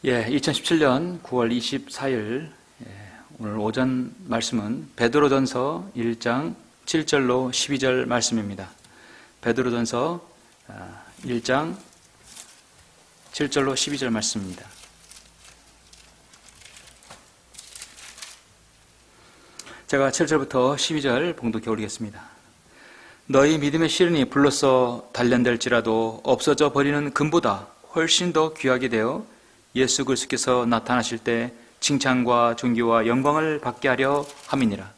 2017년 9월 24일 오늘 오전 말씀은 베드로전서 1장 7절로 12절 말씀입니다. 베드로전서 1장 7절로 12절 말씀입니다. 제가 7절부터 12절 봉독해 올리겠습니다. 너희 믿음의 실은이 불로써 단련될지라도 없어져 버리는 금보다 훨씬 더 귀하게 되어 예수 그리스도께서 나타나실 때 칭찬과 존귀와 영광을 받게 하려 함이니라.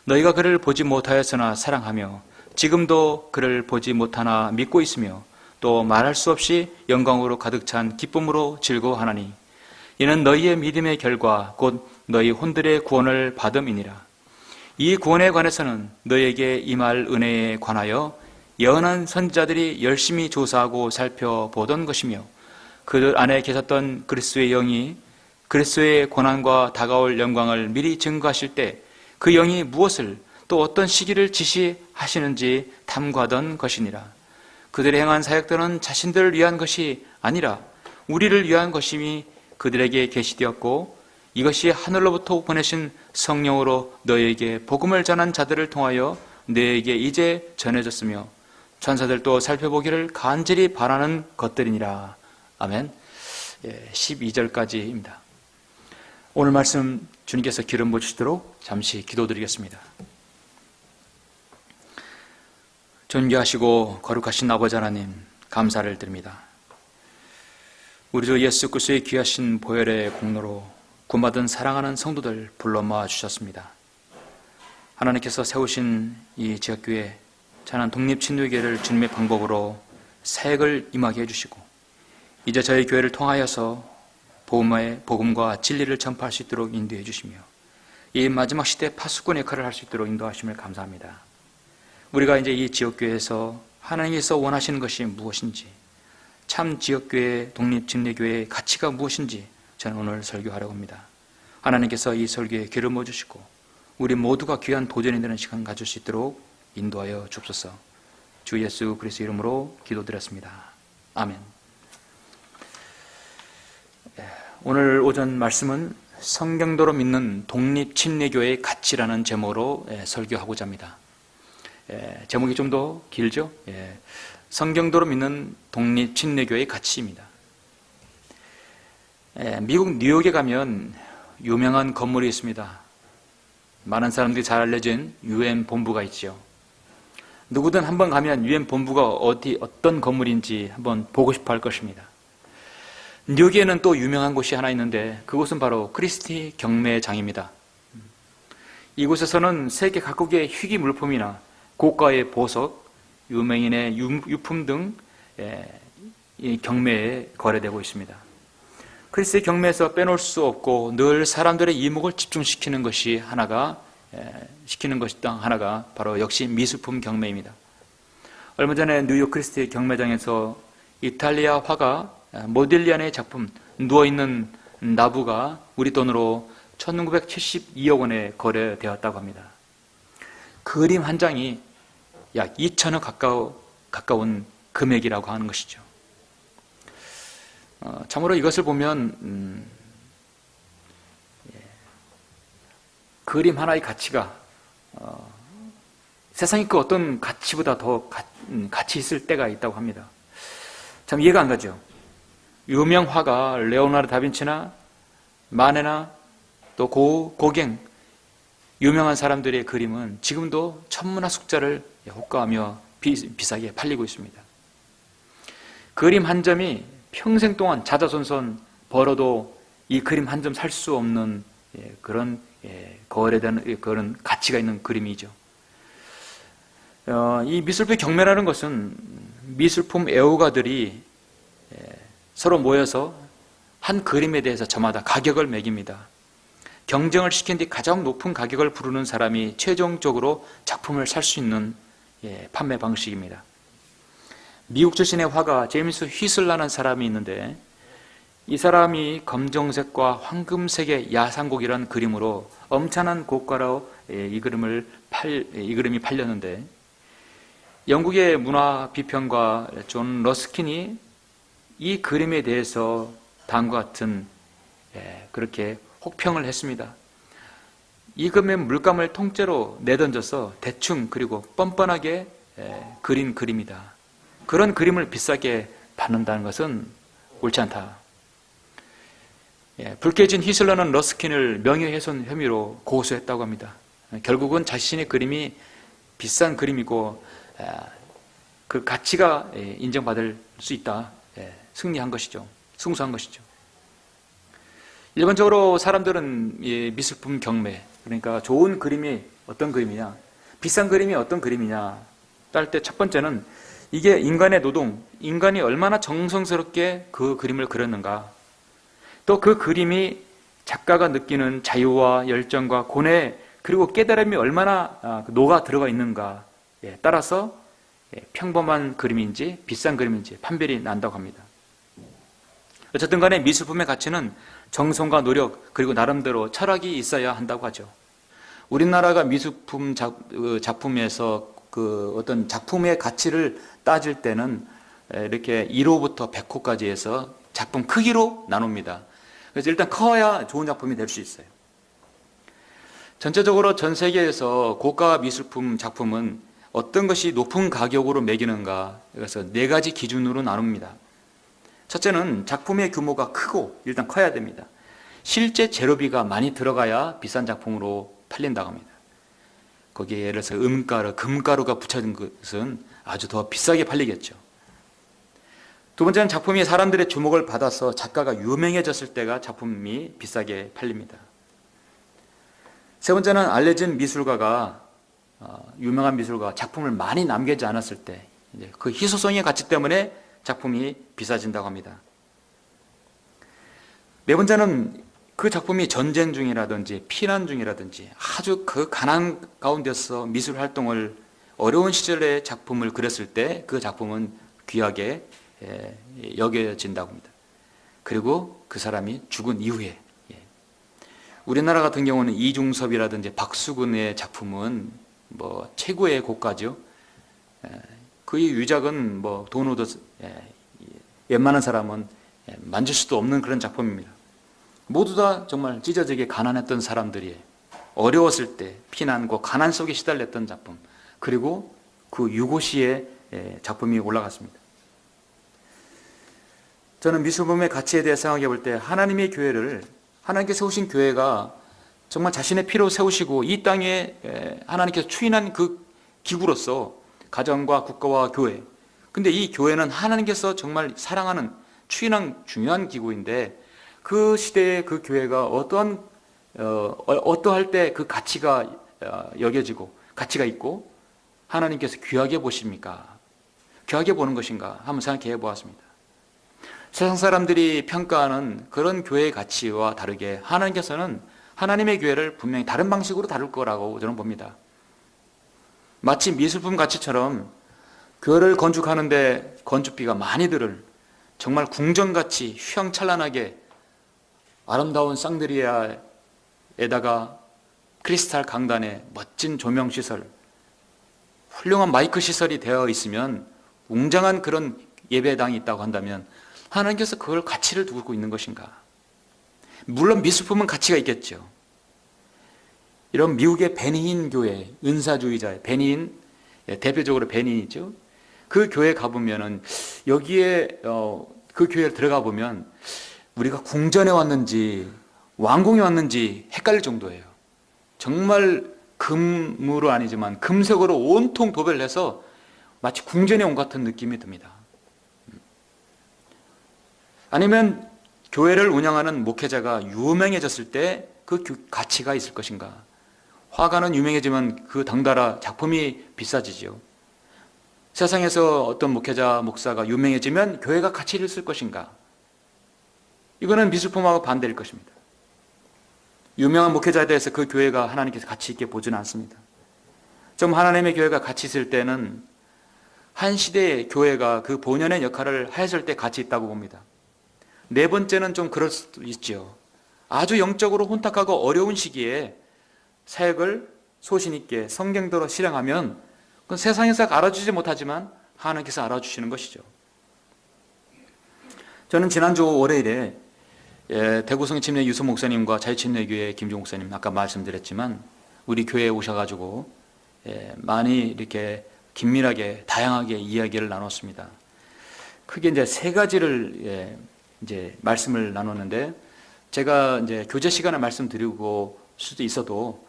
너희가 그를 보지 못하였으나 사랑하며 지금도 그를 보지 못하나 믿고 있으며 또 말할 수 없이 영광으로 가득 찬 기쁨으로 즐거워하나니 이는 너희의 믿음의 결과 곧 너희 혼들의 구원을 받음이니라. 이 구원에 관해서는 너희에게 임할 은혜에 관하여 예언한 선지자들이 열심히 조사하고 살펴보던 것이며 그들 안에 계셨던 그리스도의 영이 그리스도의 고난과 다가올 영광을 미리 증거하실 때 그 영이 무엇을 또 어떤 시기를 지시하시는지 탐구하던 것이니라. 그들이 행한 사역들은 자신들을 위한 것이 아니라 우리를 위한 것임이 그들에게 계시되었고 이것이 하늘로부터 보내신 성령으로 너희에게 복음을 전한 자들을 통하여 너희에게 이제 전해졌으며 천사들도 살펴보기를 간절히 바라는 것들이니라. 아멘. 12절까지입니다. 오늘 말씀 주님께서 기름 부으시도록 잠시 기도드리겠습니다. 존귀하시고 거룩하신 아버지 하나님, 감사를 드립니다. 우리 주 예수 그리스도의 귀하신 보혈의 공로로 구원받은 사랑하는 성도들 불러 모아 주셨습니다. 하나님께서 세우신 이 지역교회 찬양 독립친교회를 주님의 방법으로 사역을 임하게 해주시고 이제 저희 교회를 통하여서 복음과 진리를 전파할 수 있도록 인도해 주시며 이 마지막 시대 파수꾼 역할을 할 수 있도록 인도하심을 감사합니다. 우리가 이제 이 지역교회에서 하나님께서 원하시는 것이 무엇인지, 참 지역교회, 독립진리교회의 가치가 무엇인지 저는 오늘 설교하려고 합니다. 하나님께서 이 설교에 기름 부어주시고 우리 모두가 귀한 도전이 되는 시간 가질 수 있도록 인도하여 주옵소서. 주 예수 그리스도 이름으로 기도드렸습니다. 아멘. 오늘 오전 말씀은 성경도로 믿는 독립친례교회의 가치라는 제목으로 설교하고자 합니다. 제목이 좀 더 길죠? 성경도로 믿는 독립친례교회의 가치입니다. 미국 뉴욕에 가면 유명한 건물이 있습니다. 많은 사람들이 잘 알려진 UN 본부가 있죠. 누구든 한번 가면 UN 본부가 어떤 건물인지 한번 보고 싶어 할 것입니다. 뉴욕에는 또 유명한 곳이 하나 있는데 그곳은 바로 크리스티 경매장입니다. 이곳에서는 세계 각국의 희귀 물품이나 고가의 보석, 유명인의 유품 등 경매에 거래되고 있습니다. 크리스티 경매에서 빼놓을 수 없고 늘 사람들의 이목을 집중시키는 것이 하나가 바로 역시 미술품 경매입니다. 얼마 전에 뉴욕 크리스티 경매장에서 이탈리아 화가 모딜리아네의 작품 누워있는 나부가 우리 돈으로 1972억 원에 거래되었다고 합니다. 그림 한 장이 약 2천억 가까운 금액이라고 하는 것이죠. 참으로 이것을 보면 그림 하나의 가치가 세상의 그 어떤 가치보다 더 가치 있을 때가 있다고 합니다. 참 이해가 안 가죠. 유명 화가 레오나르도 다빈치나 마네나 또 고갱 유명한 사람들의 그림은 지금도 천문학숙자를 호가하며 비싸게 팔리고 있습니다. 그림 한 점이 평생 동안 자자손손 벌어도 이 그림 한 점 살 수 없는 그런 거래되는 그런 가치가 있는 그림이죠. 이 미술품 경매라는 것은 미술품 애호가들이 서로 모여서 한 그림에 대해서 저마다 가격을 매깁니다. 경쟁을 시킨 뒤 가장 높은 가격을 부르는 사람이 최종적으로 작품을 살 수 있는 판매 방식입니다. 미국 출신의 화가 제임스 휘슬라는 사람이 있는데 이 사람이 검정색과 황금색의 야상곡이라는 그림으로 엄청난 고가로 이 그림이 팔렸는데 영국의 문화 비평가 존 러스킨이 이 그림에 대해서 다음과 같은 그렇게 혹평을 했습니다. 이금의 물감을 통째로 내던져서 대충 그리고 뻔뻔하게 그린 그림이다. 그런 그림을 비싸게 받는다는 것은 옳지 않다. 불쾌해진 히슬러는 러스킨을 명예훼손 혐의로 고소했다고 합니다. 결국은 자신의 그림이 비싼 그림이고 그 가치가 인정받을 수 있다. 승리한 것이죠. 승소한 것이죠. 일반적으로 사람들은 미술품 경매, 그러니까 좋은 그림이 어떤 그림이냐, 비싼 그림이 어떤 그림이냐 딸 때 첫 번째는 이게 인간의 노동, 인간이 얼마나 정성스럽게 그 그림을 그렸는가, 또 그 그림이 작가가 느끼는 자유와 열정과 고뇌 그리고 깨달음이 얼마나 녹아 들어가 있는가 따라서 평범한 그림인지 비싼 그림인지 판별이 난다고 합니다. 어쨌든 간에 미술품의 가치는 정성과 노력 그리고 나름대로 철학이 있어야 한다고 하죠. 우리나라가 미술품 작품에서 그 어떤 작품의 가치를 따질 때는 이렇게 1호부터 100호까지 해서 작품 크기로 나눕니다. 그래서 일단 커야 좋은 작품이 될 수 있어요. 전체적으로 전 세계에서 고가 미술품 작품은 어떤 것이 높은 가격으로 매기는가, 그래서 4가지 기준으로 나눕니다. 첫째는 작품의 규모가 크고 일단 커야 됩니다. 실제 재료비가 많이 들어가야 비싼 작품으로 팔린다고 합니다. 거기에 예를 들어서 은가루, 금가루가 붙여진 것은 아주 더 비싸게 팔리겠죠. 두 번째는 작품이 사람들의 주목을 받아서 작가가 유명해졌을 때가 작품이 비싸게 팔립니다. 세 번째는 알려진 미술가가 유명한 미술가 작품을 많이 남기지 않았을 때 그 희소성의 가치 때문에 작품이 비싸진다고 합니다. 네 번째는 그 작품이 전쟁 중이라든지 피난 중이라든지 아주 그 가난 가운데서 미술 활동을 어려운 시절의 작품을 그렸을 때 그 작품은 귀하게 여겨진다고 합니다. 그리고 그 사람이 죽은 이후에 우리나라 같은 경우는 이중섭이라든지 박수근의 작품은 뭐 최고의 고가죠. 그의 유작은 뭐 돈으로도 웬만한 사람은 만질 수도 없는 그런 작품입니다. 모두 다 정말 찢어지게 가난했던 사람들이 어려웠을 때 피난과 가난 속에 시달렸던 작품, 그리고 그 유고시의 작품이 올라갔습니다. 저는 미술품의 가치에 대해 생각해 볼 때 하나님의 교회를, 하나님께서 세우신 교회가 정말 자신의 피로 세우시고 이 땅에 하나님께서 추인한 그 기구로서 가정과 국가와 교회, 근데 이 교회는 하나님께서 정말 사랑하는 추인한 중요한 기구인데 그 시대에 그 교회가 어떠할 때 그 가치가 여겨지고 가치가 있고 하나님께서 귀하게 보십니까? 귀하게 보는 것인가? 한번 생각해 보았습니다. 세상 사람들이 평가하는 그런 교회의 가치와 다르게 하나님께서는 하나님의 교회를 분명히 다른 방식으로 다룰 거라고 저는 봅니다. 마치 미술품 가치처럼 교회를 건축하는데 건축비가 많이 들을 정말 궁전같이 휘황찬란하게 아름다운 쌍드리아에다가 크리스탈 강단에 멋진 조명시설, 훌륭한 마이크 시설이 되어 있으면 웅장한 그런 예배당이 있다고 한다면 하나님께서 그걸 가치를 두고 있는 것인가? 물론 미술품은 가치가 있겠죠. 이런 미국의 베니힌 교회, 은사주의자의 베니힌, 대표적으로 베니힌이죠. 그 교회 가보면은 여기에 그 교회에 들어가 보면 우리가 궁전에 왔는지 왕궁에 왔는지 헷갈릴 정도예요. 정말 금으로 아니지만 금색으로 온통 도배를 해서 마치 궁전에 온 같은 느낌이 듭니다. 아니면 교회를 운영하는 목회자가 유명해졌을 때 그 가치가 있을 것인가? 화가는 유명해지면 그 덩달아 작품이 비싸지죠. 세상에서 어떤 목회자, 목사가 유명해지면 교회가 가치를 쓸 것인가? 이거는 미술품하고 반대일 것입니다. 유명한 목회자에 대해서 그 교회가 하나님께서 가치 있게 보지는 않습니다. 좀 하나님의 교회가 가치 있을 때는 한 시대의 교회가 그 본연의 역할을 했을 때 가치 있다고 봅니다. 네 번째는 좀 그럴 수도 있죠. 아주 영적으로 혼탁하고 어려운 시기에 사역을 소신 있게 성경대로 실행하면 그건 세상에서 알아주지 못하지만 하나님께서 알아주시는 것이죠. 저는 지난주 월요일에 대구성의 침례 유수 목사님과 자유침례교회 김종 목사님 아까 말씀드렸지만 우리 교회에 오셔가지고 많이 이렇게 긴밀하게 다양하게 이야기를 나눴습니다. 크게 이제 세 가지를 이제 말씀을 나눴는데 제가 이제 교제 시간에 말씀드리고 수도 있어도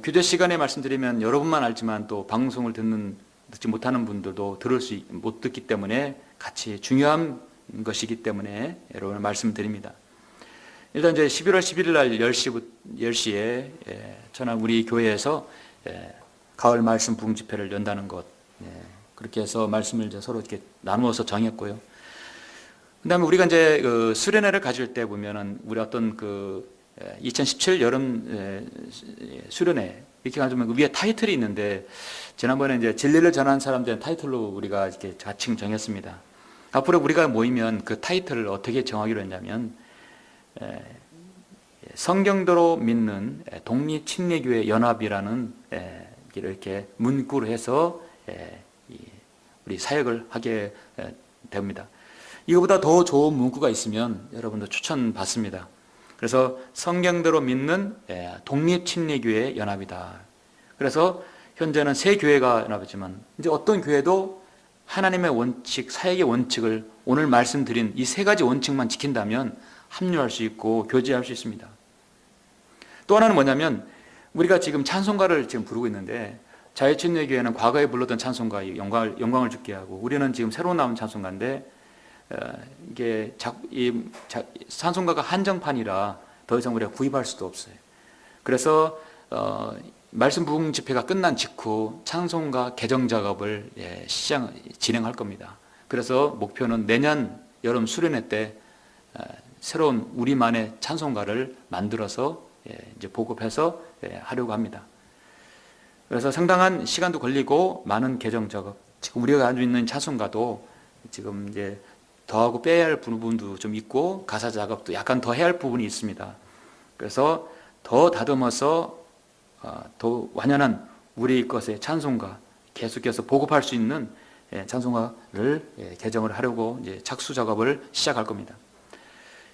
교제 시간에 말씀드리면 여러분만 알지만 또 방송을 듣지 못하는 분들도 못 듣기 때문에 같이 중요한 것이기 때문에 여러분 말씀드립니다. 일단 이제 11월 11일 날 10시에 저는 우리 교회에서 가을 말씀 부흥 집회를 연다는 것, 그렇게 해서 말씀을 이제 서로 이렇게 나누어서 정했고요. 그다음에 우리가 이제 그 수련회를 가질 때 보면은 우리 어떤 2017 여름 수련회 이렇게 가지면 그 위에 타이틀이 있는데 지난번에 이제 진리를 전하는 사람들의 타이틀로 우리가 이렇게 자칭 정했습니다. 앞으로 우리가 모이면 그 타이틀을 어떻게 정하기로 했냐면 성경대로 믿는 독립침례교회 연합이라는 이렇게 문구로 해서 우리 사역을 하게 됩니다. 이거보다 더 좋은 문구가 있으면 여러분도 추천받습니다. 그래서 성경대로 믿는 독립침례교회 연합이다. 그래서 현재는 세 교회가 연합이지만 이제 어떤 교회도 하나님의 원칙, 사역의 원칙을 오늘 말씀드린 이 세 가지 원칙만 지킨다면 합류할 수 있고 교제할 수 있습니다. 또 하나는 뭐냐면 우리가 지금 찬송가를 지금 부르고 있는데 자유침례교회는 과거에 불렀던 찬송가 영광을 주게 하고 우리는 지금 새로 나온 찬송가인데 이게 찬송가가 한정판이라 더 이상 우리가 구입할 수도 없어요. 그래서 말씀 부흥 집회가 끝난 직후 찬송가 개정 작업을 진행할 겁니다. 그래서 목표는 내년 여름 수련회 때 새로운 우리만의 찬송가를 만들어서 이제 보급해서 하려고 합니다. 그래서 상당한 시간도 걸리고 많은 개정 작업, 지금 우리가 가지고 있는 찬송가도 지금 이제 더하고 빼야 할 부분도 좀 있고 가사 작업도 약간 더 해야 할 부분이 있습니다. 그래서 더 다듬어서 더 완연한 우리 것의 찬송가 계속해서 보급할 수 있는 찬송가를 개정을 하려고 이제 착수 작업을 시작할 겁니다.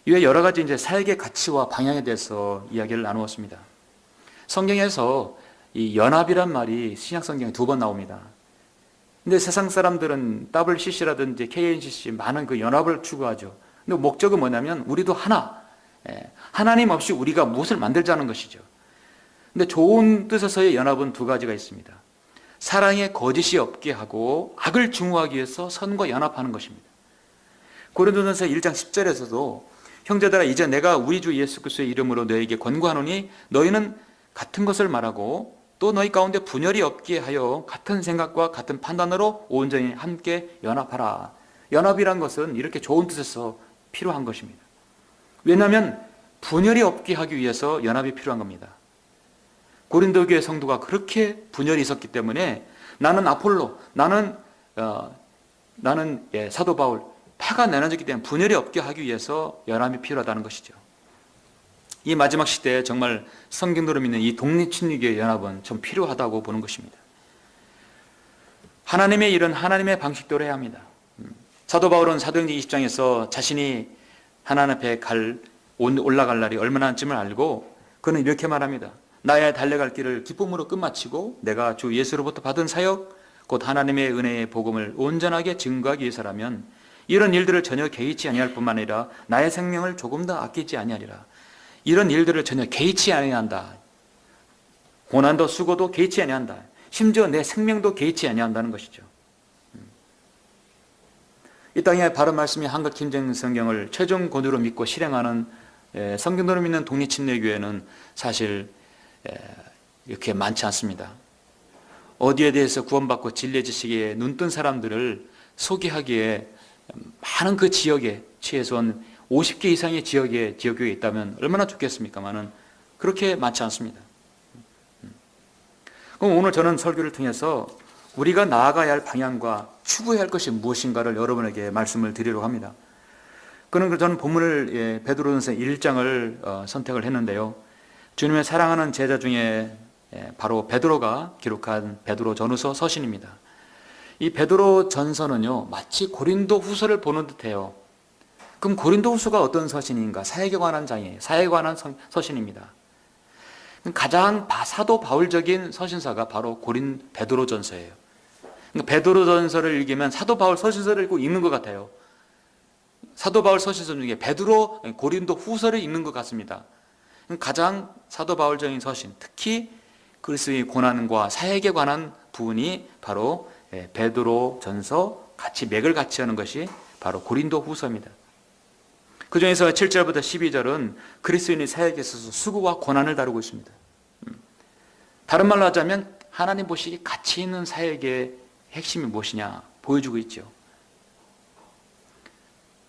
이외 여러 가지 이제 사역의 가치와 방향에 대해서 이야기를 나누었습니다. 성경에서 이 연합이란 말이 신약 성경에 2번 나옵니다. 근데 세상 사람들은 WCC라든지 KNCC 많은 그 연합을 추구하죠. 근데 목적은 뭐냐면 우리도 하나, 하나님 없이 우리가 무엇을 만들자는 것이죠. 근데 좋은 뜻에서의 연합은 2가지가 있습니다. 사랑에 거짓이 없게 하고 악을 증오하기 위해서 선과 연합하는 것입니다. 고린도전서 1장 10절에서도 형제들아 이제 내가 우리 주 예수 그리스도의 이름으로 너에게 권고하노니 너희는 같은 것을 말하고 또 너희 가운데 분열이 없게 하여 같은 생각과 같은 판단으로 온전히 함께 연합하라. 연합이란 것은 이렇게 좋은 뜻에서 필요한 것입니다. 왜냐하면 분열이 없게 하기 위해서 연합이 필요한 겁니다. 고린도 교회 성도가 그렇게 분열이 있었기 때문에 나는 아폴로, 나는 사도 바울, 파가 나눠졌기 때문에 분열이 없게 하기 위해서 연합이 필요하다는 것이죠. 이 마지막 시대에 정말 성경대로 믿는 이 독립침례교회 연합은 좀 필요하다고 보는 것입니다. 하나님의 일은 하나님의 방식대로 해야 합니다. 사도 바울은 사도행전 20장에서 자신이 하나님 앞에 올라갈 날이 얼마나 남을 알고 그는 이렇게 말합니다. 나의 달려갈 길을 기쁨으로 끝마치고 내가 주 예수로부터 받은 사역 곧 하나님의 은혜의 복음을 온전하게 증거하기 위해서라면 이런 일들을 전혀 개의치 아니할 뿐만 아니라 나의 생명을 조금 더 아끼지 아니하리라. 이런 일들을 전혀 개의치 아니한다. 고난도 수고도 개의치 아니한다. 심지어 내 생명도 개의치 아니한다는 것이죠. 이 땅에 바른 말씀이 한글 김정 성경을 최종 권위로 믿고 실행하는 성경대로 믿는 독립침례교회는 사실 이렇게 많지 않습니다. 어디에 대해서 구원받고 진리의 지식에 눈뜬 사람들을 소개하기에 많은 그 지역에 최소한 50개 이상의 지역교회가 있다면 얼마나 좋겠습니까만은 그렇게 많지 않습니다. 그럼 오늘 저는 설교를 통해서 우리가 나아가야 할 방향과 추구해야 할 것이 무엇인가를 여러분에게 말씀을 드리려고 합니다. 그는 저는 본문을 베드로전서 1장을 선택을 했는데요. 주님의 사랑하는 제자 중에 바로 베드로가 기록한 베드로 전후서 서신입니다. 이 베드로 전서는요 마치 고린도 후서를 보는 듯해요. 그럼 고린도후서가 어떤 서신인가? 사역에 관한 장이에요. 사역에 관한 서신입니다. 가장 사도 바울적인 서신사가 바로 베드로전서예요. 그러니까 베드로전서를 읽으면 사도 바울 서신서를 읽는 것 같아요. 사도 바울 서신서 중에 고린도 후서를 읽는 것 같습니다. 가장 사도 바울적인 서신, 특히 그리스도의 고난과 사역에 관한 부분이 바로 베드로전서, 같이 맥을 같이 하는 것이 바로 고린도 후서입니다. 그 중에서 7절부터 12절은 그리스도인의 사역에 있어서 수고와 고난을 다루고 있습니다. 다른 말로 하자면 하나님 보시기 가치 있는 사역의 핵심이 무엇이냐 보여주고 있죠.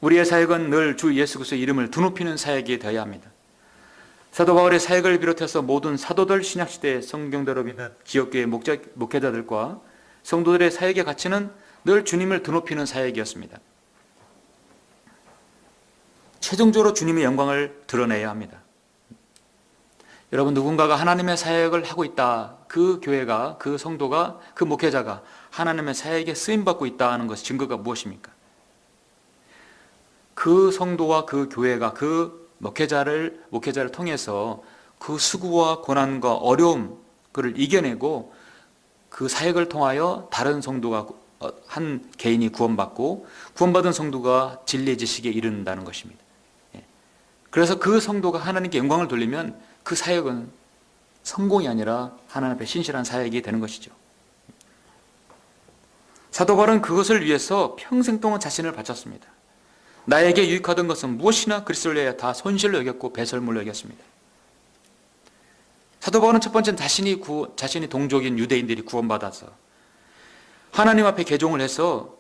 우리의 사역은 늘 주 예수 그리스도의 이름을 드높이는 사역이 되어야 합니다. 사도 바울의 사역을 비롯해서 모든 사도들, 신약시대 성경대로 믿는 지역교회 목회자들과 성도들의 사역의 가치는 늘 주님을 드높이는 사역이었습니다. 최종적으로 주님의 영광을 드러내야 합니다. 여러분, 누군가가 하나님의 사역을 하고 있다, 그 교회가, 그 성도가, 그 목회자가 하나님의 사역에 쓰임받고 있다는 것의 증거가 무엇입니까? 그 성도와 그 교회가 그 목회자를 통해서 그 수고와 고난과 어려움 그를 이겨내고 그 사역을 통하여 다른 성도가, 한 개인이 구원받고 구원받은 성도가 진리의 지식에 이른다는 것입니다. 그래서 그 성도가 하나님께 영광을 돌리면 그 사역은 성공이 아니라 하나님 앞에 신실한 사역이 되는 것이죠. 사도 바울은 그것을 위해서 평생 동안 자신을 바쳤습니다. 나에게 유익하던 것은 무엇이나 그리스도를 위해 다 손실로 여겼고 배설물로 여겼습니다. 사도 바울은 첫 번째는 자신이 동족인 유대인들이 구원받아서 하나님 앞에 개종을 해서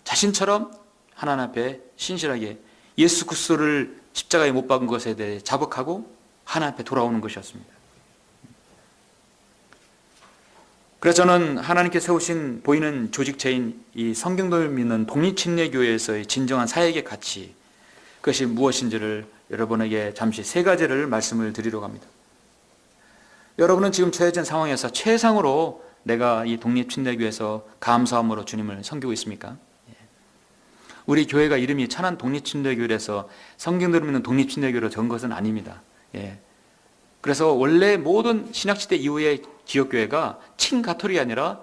자신처럼 하나님 앞에 신실하게 예수 그리스도를 십자가에 못 박은 것에 대해 자복하고 하나님 앞에 돌아오는 것이었습니다. 그래서 저는 하나님께 세우신 보이는 조직체인 이 성경을 믿는 독립침례교회에서의 진정한 사역의 가치, 그것이 무엇인지를 여러분에게 잠시 세 가지를 말씀을 드리려고 합니다. 여러분은 지금 처해진 상황에서 최상으로 내가 이 독립침례교회에서 감사함으로 주님을 섬기고 있습니까? 우리 교회가 이름이 천안 독립침례교회에서 성경대로 믿는 독립침례교회로 전 것은 아닙니다. 그래서 원래 모든 신약시대 이후의 지역교회가 친가톨릭이 아니라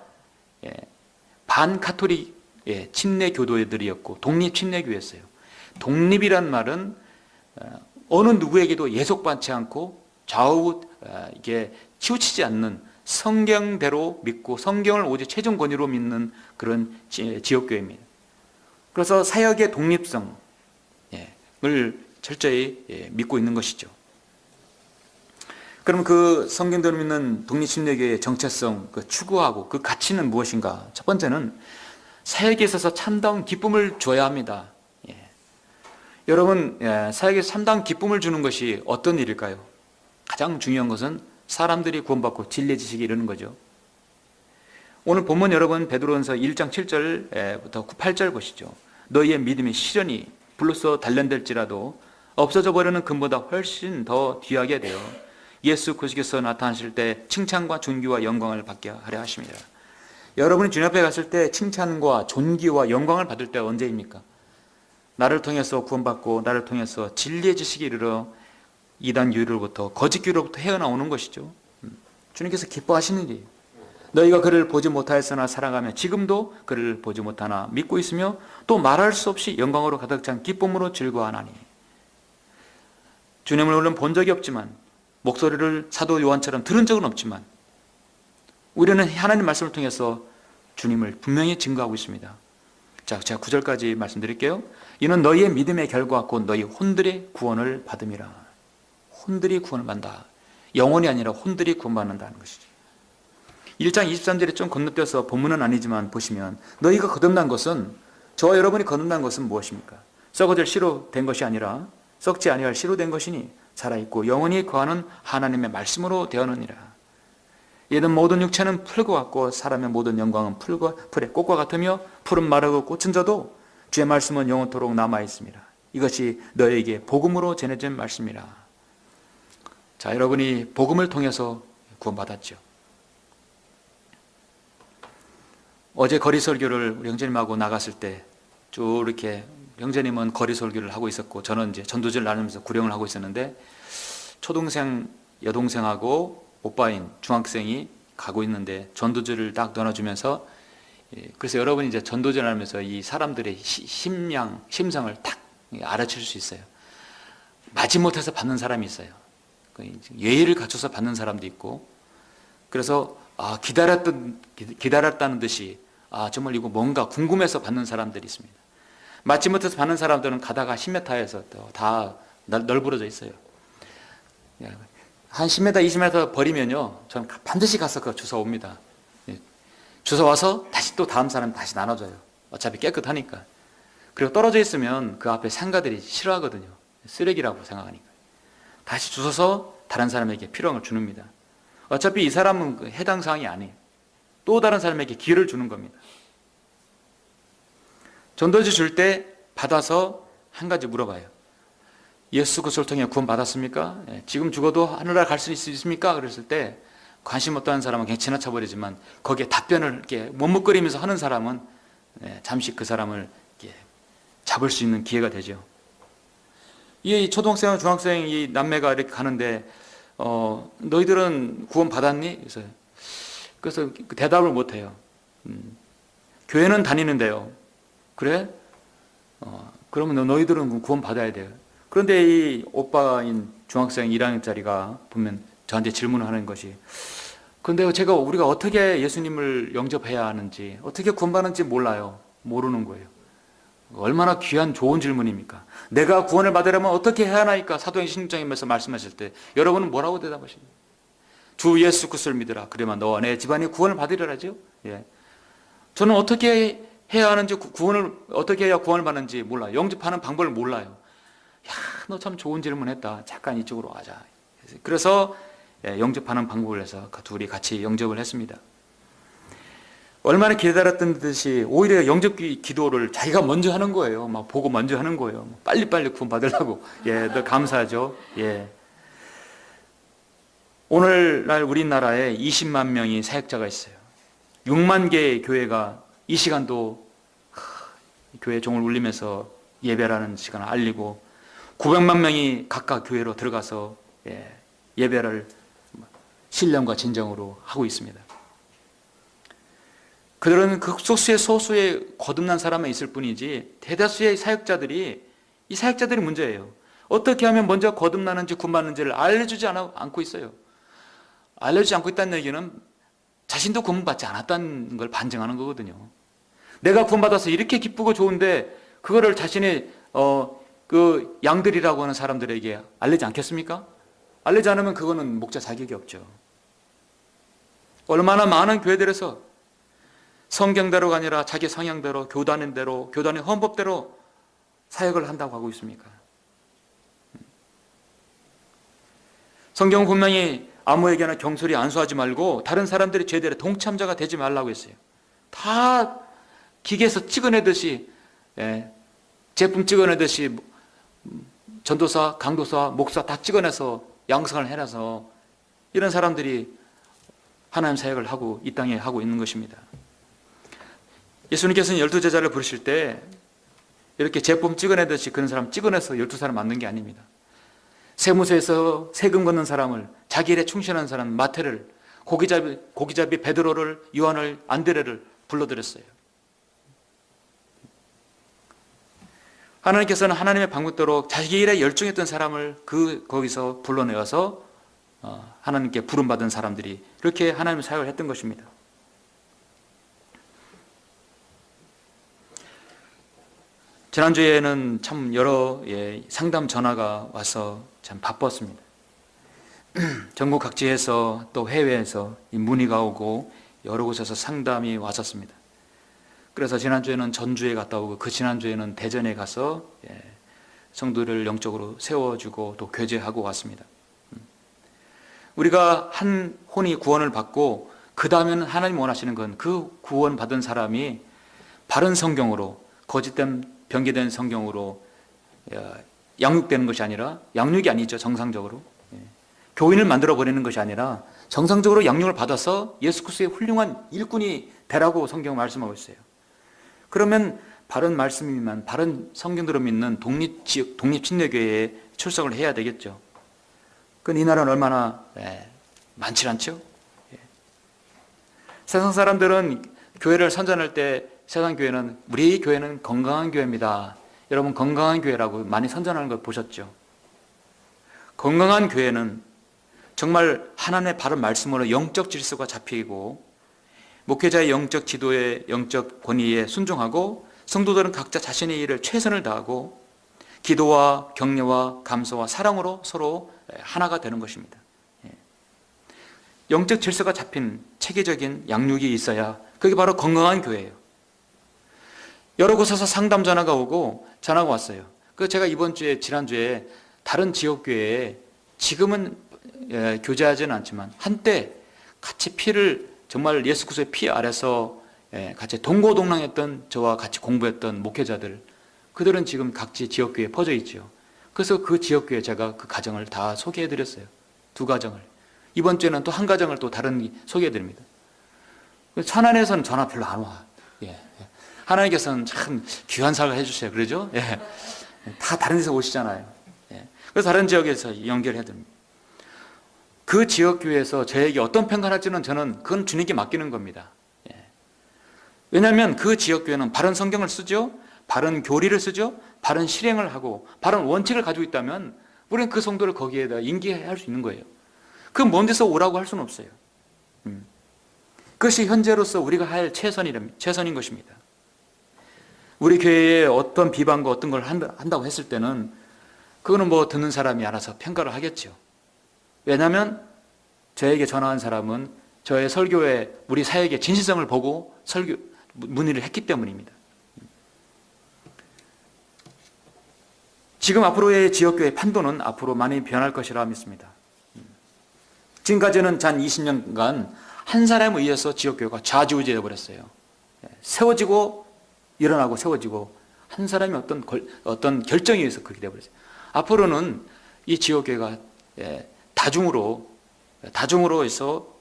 반가톨릭 침례교도들이었고 독립침례교회였어요. 독립이란 말은 어느 누구에게도 예속받지 않고 좌우 이게 치우치지 않는 성경대로 믿고 성경을 오직 최종 권위로 믿는 그런 지역교회입니다. 그래서 사역의 독립성을 철저히 믿고 있는 것이죠. 그럼 그 성경대로 믿는 독립침례교회의 정체성, 그 추구하고 그 가치는 무엇인가? 첫 번째는 사역에 있어서 참다운 기쁨을 줘야 합니다. 여러분, 사역에서 참다운 기쁨을 주는 것이 어떤 일일까요? 가장 중요한 것은 사람들이 구원받고 진리의 지식에 이르는 거죠. 오늘 본문 여러분 베드로전서 1장 7절부터 8절 보시죠. 너희의 믿음이 시련이 불로써 단련될지라도 없어져 버리는 금보다 훨씬 더 귀하게 되어 예수 그리스도께서 나타나실 때 칭찬과 존귀와 영광을 받게 하려 하십니다. 여러분이 주님 앞에 갔을 때 칭찬과 존귀와 영광을 받을 때가 언제입니까? 나를 통해서 구원받고 나를 통해서 진리의 지식에 이르러 이단 교리로부터 거짓 교리로부터 헤어나오는 것이죠. 주님께서 기뻐하시는 일이에요. 너희가 그를 보지 못하였으나 살아가며 지금도 그를 보지 못하나 믿고 있으며 또 말할 수 없이 영광으로 가득 찬 기쁨으로 즐거워하나니. 주님을 물론 본 적이 없지만 목소리를 사도 요한처럼 들은 적은 없지만 우리는 하나님 말씀을 통해서 주님을 분명히 증거하고 있습니다. 자, 제가 9절까지 말씀드릴게요. 이는 너희의 믿음의 결과 곧 너희 혼들의 구원을 받음이라. 혼들이 구원을 받는다. 영혼이 아니라 혼들이 구원받는다는 것이죠. 1장 23절에 좀 건너뛰어서 본문은 아니지만 보시면 너희가 거듭난 것은, 저와 여러분이 거듭난 것은 무엇입니까? 썩어질 씨로 된 것이 아니라 썩지 아니할 씨로 된 것이니 살아있고 영원히 거하는 하나님의 말씀으로 되었느니라. 이는 모든 육체는 풀과 같고 사람의 모든 영광은 풀의 꽃과 같으며 풀은 마르고 꽃은 져도 주의 말씀은 영원토록 남아있습니다. 이것이 너희에게 복음으로 전해진 말씀이라. 자, 여러분이 복음을 통해서 구원받았죠. 어제 거리 설교를 우리 형제님하고 나갔을 때 쭉 이렇게 형제님은 거리 설교를 하고 있었고 저는 이제 전도지를 나누면서 구령을 하고 있었는데 초동생, 여동생하고 오빠인 중학생이 가고 있는데 전도지를 딱 나눠주면서 그래서 여러분이 이제 전도지를 나누면서 이 사람들의 심성을 딱 알아챌 수 있어요. 마지못해서 받는 사람이 있어요. 예의를 갖춰서 받는 사람도 있고 그래서 기다렸다는 듯이 정말 이거 뭔가 궁금해서 받는 사람들이 있습니다. 마지못해서 받는 사람들은 가다가 10m에서 다 널브러져 있어요. 한 10m, 20m 버리면요 저는 반드시 가서 그거 주워옵니다. 주워와서 다시 또 다음 사람 다시 나눠줘요. 어차피 깨끗하니까. 그리고 떨어져 있으면 그 앞에 상가들이 싫어하거든요. 쓰레기라고 생각하니까. 다시 주워서 다른 사람에게 필요한 걸 주는니다. 어차피 이 사람은 해당 사항이 아니에요. 또 다른 사람에게 기회를 주는 겁니다. 전도지 줄 때 받아서 한 가지 물어봐요. 예수 그리스도를 통해 구원 받았습니까? 지금 죽어도 하늘나라 갈 수 있습니까? 그랬을 때 관심 없다는 사람은 그냥 지나쳐 버리지만 거기에 답변을 이렇게 머뭇거리면서 하는 사람은 잠시 그 사람을 이렇게 잡을 수 있는 기회가 되죠. 이 초등학생, 중학생 이 남매가 이렇게 가는데 너희들은 구원 받았니? 그래서 대답을 못 해요. 교회는 다니는데요. 그래? 그러면 너희들은 구원 받아야 돼요. 그런데 이 오빠인 중학생 1학년짜리가 보면 저한테 질문을 하는 것이 그런데 우리가 어떻게 예수님을 영접해야 하는지 어떻게 구원받는지 몰라요. 모르는 거예요. 얼마나 귀한 좋은 질문입니까? 내가 구원을 받으려면 어떻게 해야 하나이까? 사도행전 16장에서 말씀하실 때 여러분은 뭐라고 대답하십니까? 주 예수 그리스도를 믿으라. 그러면 너와 내 집안이 구원을 받으리라죠. 저는 어떻게 해야 하는지 구원을 어떻게 해야 구원을 받는지 몰라요. 영접하는 방법을 몰라요. 너 참 좋은 질문했다. 잠깐 이쪽으로 와자. 그래서 영접하는 방법을 해서 그 둘이 같이 영접을 했습니다. 얼마나 기다렸던 듯이 오히려 영접 기도를 자기가 먼저 하는 거예요. 막 보고 먼저 하는 거예요. 빨리빨리 구원 받으려고. 너 감사하죠. 오늘날 우리나라에 20만 명의 사역자가 있어요. 6만 개의 교회가 이 시간도 교회 종을 울리면서 예배라는 시간을 알리고 900만 명이 각각 교회로 들어가서 예배를 신령과 진정으로 하고 있습니다. 그들은 극소수의 소수의 거듭난 사람만 있을 뿐이지 대다수의 사역자들이 이 사역자들이 문제예요. 어떻게 하면 먼저 거듭나는지 구원받는지를 알려주지 않고 있어요. 알려주지 않고 있다는 얘기는 자신도 구원받지 않았다는 걸 반증하는 거거든요. 내가 구원받아서 이렇게 기쁘고 좋은데 그거를 자신의 그 양들이라고 하는 사람들에게 알리지 않겠습니까? 알리지 않으면 그거는 목자 자격이 없죠. 얼마나 많은 교회들에서 성경대로가 아니라 자기 성향대로 교단인대로 교단의 헌법대로 사역을 한다고 하고 있습니까? 성경은 분명히 아무에게나 경솔히 안수하지 말고 다른 사람들의 죄들에 동참자가 되지 말라고 했어요. 다 기계에서 찍어내듯이 제품 찍어내듯이 전도사, 강도사, 목사 다 찍어내서 양성을 해놔서 이런 사람들이 하나님 사역을 하고 이 땅에 하고 있는 것입니다. 예수님께서는 12제자를 부르실 때 이렇게 제품 찍어내듯이 그런 사람 찍어내서 12사람 만든 게 아닙니다. 세무서에서 세금 걷는 사람을, 자기 일에 충실한 사람 마태를, 고기잡이 베드로를, 요한을, 안드레를 불러들였어요. 하나님께서는 하나님의 방법대로 자기 일에 열중했던 사람을 거기서 불러내어서 하나님께 부름받은 사람들이 그렇게 하나님의 사역을 했던 것입니다. 지난주에는 참 여러 상담 전화가 와서 참 바빴습니다. 전국 각지에서 또 해외에서 문의가 오고 여러 곳에서 상담이 왔었습니다. 그래서 지난주에는 전주에 갔다 오고 그 지난주에는 대전에 가서 성도를 영적으로 세워주고 또 교제하고 왔습니다. 우리가 한 혼이 구원을 받고 그 다음에는 하나님 원하시는 건 그 구원받은 사람이 바른 성경으로 거짓된 변개된 성경으로 양육되는 것이 아니라 양육이 아니죠. 정상적으로 교인을 만들어 버리는 것이 아니라 정상적으로 양육을 받아서 예수 그리스도의 훌륭한 일꾼이 되라고 성경 말씀하고 있어요. 그러면 바른 말씀이면 바른 성경대로 믿는 독립침례교회에 출석을 해야 되겠죠. 그건 이 나라는 얼마나 많지 않죠? 세상 사람들은 교회를 선전할 때 세상 교회는 우리 교회는 건강한 교회입니다. 여러분 건강한 교회라고 많이 선전하는 걸 보셨죠? 건강한 교회는 정말 하나님의 바른 말씀으로 영적 질서가 잡히고 목회자의 영적 지도에 영적 권위에 순종하고 성도들은 각자 자신의 일을 최선을 다하고 기도와 격려와 감사와 사랑으로 서로 하나가 되는 것입니다. 영적 질서가 잡힌 체계적인 양육이 있어야 그게 바로 건강한 교회예요. 여러 곳에서 상담 전화가 오고 전화가 왔어요. 그 제가 지난주에 다른 지역교회에 지금은 교제하지는 않지만 한때 같이 피를 정말 예수 그리스도의 피 아래서 같이 동고동락했던 저와 같이 공부했던 목회자들, 그들은 지금 각지 지역교회에 퍼져 있죠. 그래서 그 지역교회 제가 그 가정을 다 소개해드렸어요. 2가정을. 이번 주에는 또 한 가정을 또 다른 소개해드립니다. 천안에서는 전화 별로 안 와. 하나님께서는 참 귀한 사역을 해주세요. 그러죠? 다 다른 데서 오시잖아요. 그래서 다른 지역에서 연결해드립니다. 그 지역교회에서 저에게 어떤 평가를 할지는 저는 그건 주님께 맡기는 겁니다. 왜냐하면 그 지역교회는 바른 성경을 쓰죠. 바른 교리를 쓰죠. 바른 실행을 하고 바른 원칙을 가지고 있다면 우리는 그 성도를 거기에다 인계할 수 있는 거예요. 그 먼 데서 오라고 할 수는 없어요. 그것이 현재로서 우리가 할 최선인 것입니다. 우리 교회에 어떤 비방과 어떤 걸 한다고 했을 때는 그거는 뭐 듣는 사람이 알아서 평가를 하겠죠. 왜냐하면 저에게 전화한 사람은 저의 설교에 우리 사역의 진실성을 보고 문의를 했기 때문입니다. 지금 앞으로의 지역교회 판도는 앞으로 많이 변할 것이라 믿습니다. 지금까지는 단 20년간 한 사람에 의해서 지역교회가 좌지우지해 버렸어요. 세워지고 일어나고 세워지고 한 사람이 어떤 결정에 의해서 그렇게 되어버렸어요. 앞으로는 이 지역교회가 다중으로 해서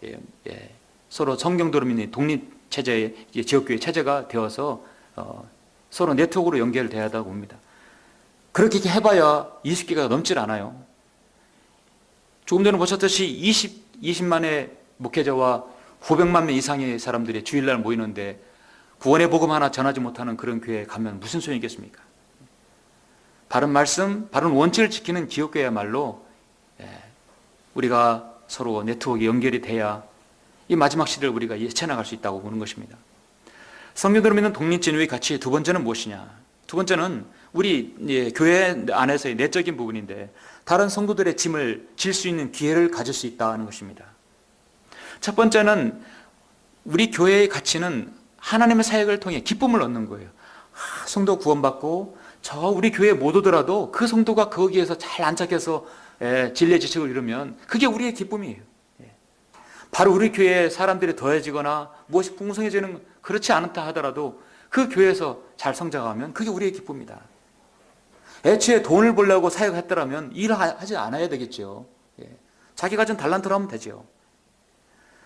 서로 성경대로 믿는 독립체제의 지역교회 체제가 되어서 서로 네트워크로 연결돼야 한다고 봅니다. 그렇게 해봐야 20개가 넘질 않아요. 조금 전에 보셨듯이 20만의 목회자와 900만 명 이상의 사람들이 주일날 모이는데 구원의 복음 하나 전하지 못하는 그런 교회에 가면 무슨 소용이 있겠습니까? 바른 말씀, 바른 원칙을 지키는 지역교회야말로 우리가 서로 네트워크 연결이 돼야 이 마지막 시대를 우리가 헤쳐나갈 수 있다고 보는 것입니다. 성경대로 믿는 독립진흥의 가치 두 번째는 무엇이냐? 두 번째는 우리 교회 안에서의 내적인 부분인데 다른 성도들의 짐을 질 수 있는 기회를 가질 수 있다는 것입니다. 첫 번째는 우리 교회의 가치는 하나님의 사역을 통해 기쁨을 얻는 거예요. 성도 구원받고 저 우리 교회에 못 오더라도 그 성도가 거기에서 잘 안착해서 진리의 지식을 이루면 그게 우리의 기쁨이에요. 바로 우리 교회에 사람들이 더해지거나 무엇이 풍성해지는 그렇지 않다 하더라도 그 교회에서 잘 성장하면 그게 우리의 기쁨이다. 애초에 돈을 벌려고 사역했더라면 일을 하지 않아야 되겠죠. 자기가 준 달란트로 하면 되죠.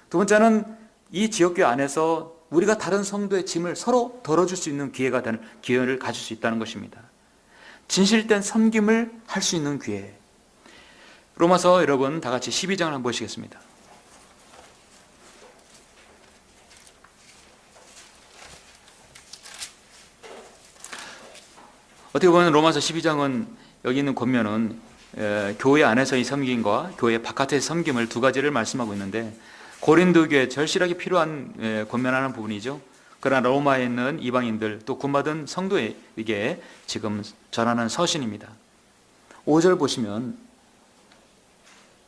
두 번째는 이 지역교회 안에서 우리가 다른 성도의 짐을 서로 덜어줄 수 있는 기회를 가질 수 있다는 것입니다. 진실된 섬김을 할 수 있는 기회. 로마서 여러분 다 같이 12장을 한번 보시겠습니다. 어떻게 보면 로마서 12장은 여기 있는 권면은 교회 안에서의 섬김과 교회 바깥의 섬김을 두 가지를 말씀하고 있는데 고린도 교회에 절실하게 필요한 권면하는 부분이죠. 그러나 로마에 있는 이방인들 또 구원받은 성도에게 지금 전하는 서신입니다. 5절 보시면